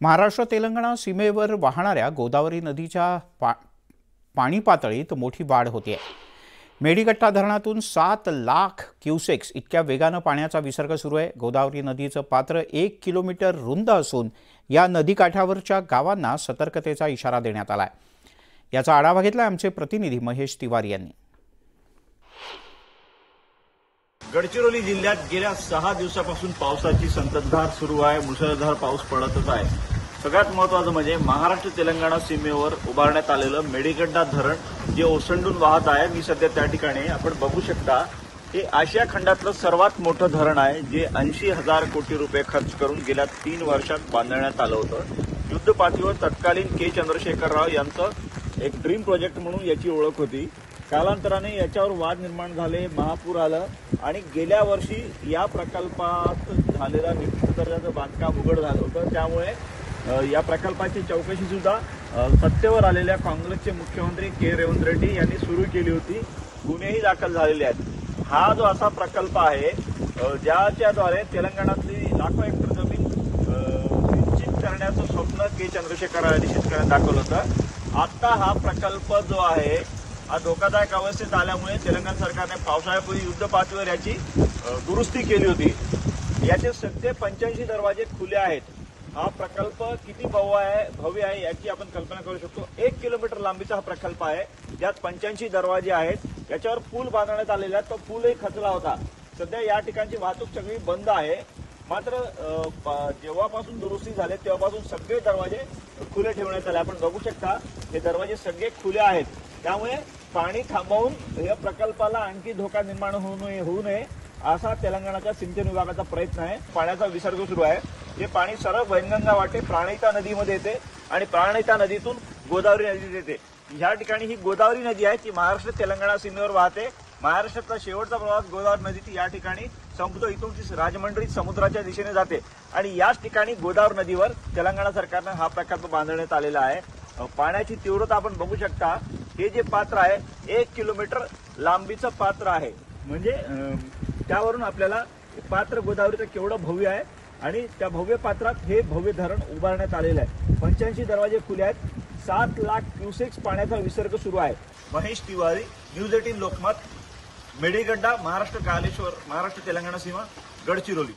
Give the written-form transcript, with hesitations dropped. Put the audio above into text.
महाराष्ट्र तेलंगणा सीमेवर वाहणाऱ्या गोदावरी नदीच्या पाणी पातळीत मोठी वाढ होते। मेडीगट्टा धरणातून 7 लाख क्युसेक्स इतक्या वेगाने पाण्याचा विसर्ग सुरू आहे। गोदावरी नदीचं पात्र 1 किलोमीटर रुंद असून या नदीकाठावरच्या गावांना सतर्कतेचा इशारा देण्यात आलाय। याचा आढावा घेतला आमचे प्रतिनिधी महेश तिवारी यांनी। गडचिरोली जिल्ह्यात गेल्या 6 दिवसापासून पावसाची संततधार सुरू आहे। मुसळधार पाऊस पडतच आहे। सगळ्यात महत्त्वाचं म्हणजे महाराष्ट्र तेलंगणा सीमेवर उभारण्यात आलेलं मेडीगड्डा धरण जे ओसंडून वाहत आहे। मी सध्या त्या ठिकाणी आपण बघू शकता, हे आशिया खंडातलं सर्वात मोठं धरण आहे, जे 80,000 कोटी रुपये खर्च करून गेल्या 3 वर्षात बांधण्यात आलं होतं। युद्ध पातळीवर तत्कालीन के चंद्रशेखर राव यांचं एक ड्रीम प्रोजेक्ट म्हणून याची ओळख होती। कालांतराने याच्यावर वाद निर्माण झाले, महापूर आलं आणि गेल्या वर्षी या प्रकल्पात झालेला निश्चित दर्जाचं बांधकाम उघड झालं होतं। त्यामुळे या प्रकल्पाची चौकशी सुद्धा सत्तेवर आलेल्या काँग्रेसचे मुख्यमंत्री के रेवंत रेड्डी यांनी सुरू केली होती। गुन्हेही दाखल झालेले आहेत। हा जो असा प्रकल्प आहे ज्याच्याद्वारे तेलंगणातली लाखो हेक्टर जमीन सिंचित करण्याचं स्वप्न के चंद्रशेखर यांनी शेतकऱ्यांना दाखवलं होतं। आता हा प्रकल्प जो आहे हा धोकादायक अवस्थेत आल्यामुळे तेलंगणा सरकारने पावसाळ्यापूर्वी युद्ध पातळीवर याची दुरुस्ती केली होती। याचे सध्या 85 दरवाजे खुले आहेत। हा प्रकल्प किती भव्य आहे याची आपण कल्पना करू शकतो। 1 किलोमीटर लांबीचा हा प्रकल्प आहे, ज्यात 85 दरवाजे आहेत। याच्यावर पूल बांधण्यात आलेला आहे, तो पूलही खचला होता। सध्या या ठिकाणची वाहतूक सगळी बंद आहे। मात्र जेव्हापासून दुरुस्ती झाली तेव्हापासून सगळे दरवाजे खुले ठेवण्यात आले। आपण बघू शकता हे दरवाजे सगळे खुले आहेत। त्यामुळे पाणी थांबवून या प्रकल्पाला आणखी धोका निर्माण होऊ नये असा तेलंगणाच्या सिंचन विभागाचा प्रयत्न आहे। पाण्याचा विसर्ग सुरू आहे। हे पाणी सरळ वैनगंगा वाटे प्राणहिता नदीमध्ये येते आणि प्राणहिता नदीतून गोदावरी नदीत येते। या ठिकाणी ही गोदावरी नदी आहे ती महाराष्ट्र तेलंगणा सीमेवर वाहते। महाराष्ट्रातला शेवटचा प्रवास गोदावरी नदीची या ठिकाणी संपतो। इथून ती राजमंड्री समुद्राच्या दिशेने जाते आणि याच ठिकाणी गोदावरी नदीवर तेलंगणा सरकारने हा प्रकल्प बांधण्यात आलेला आहे। पाण्याची तीव्रता आपण बघू शकता। हे जे पात्र आहे 1 किलोमीटर लांबीचं पात्र आहे, म्हणजे त्यावरून आपल्याला पात्र गोदावरीचं केवढं भव्य आहे आणि त्या भव्य पात्रात हे भव्य धरण उभारण्यात आलेलं आहे। 85 दरवाजे खुले आहेत। 7 लाख क्युसेक्स पाण्याचा विसर्ग सुरू आहे। महेश तिवारी, न्यूज 18 लोकमत, मेडीगड्डा, महाराष्ट्र कालेश्वर, महाराष्ट्र तेलंगणा सीमा, गडचिरोली।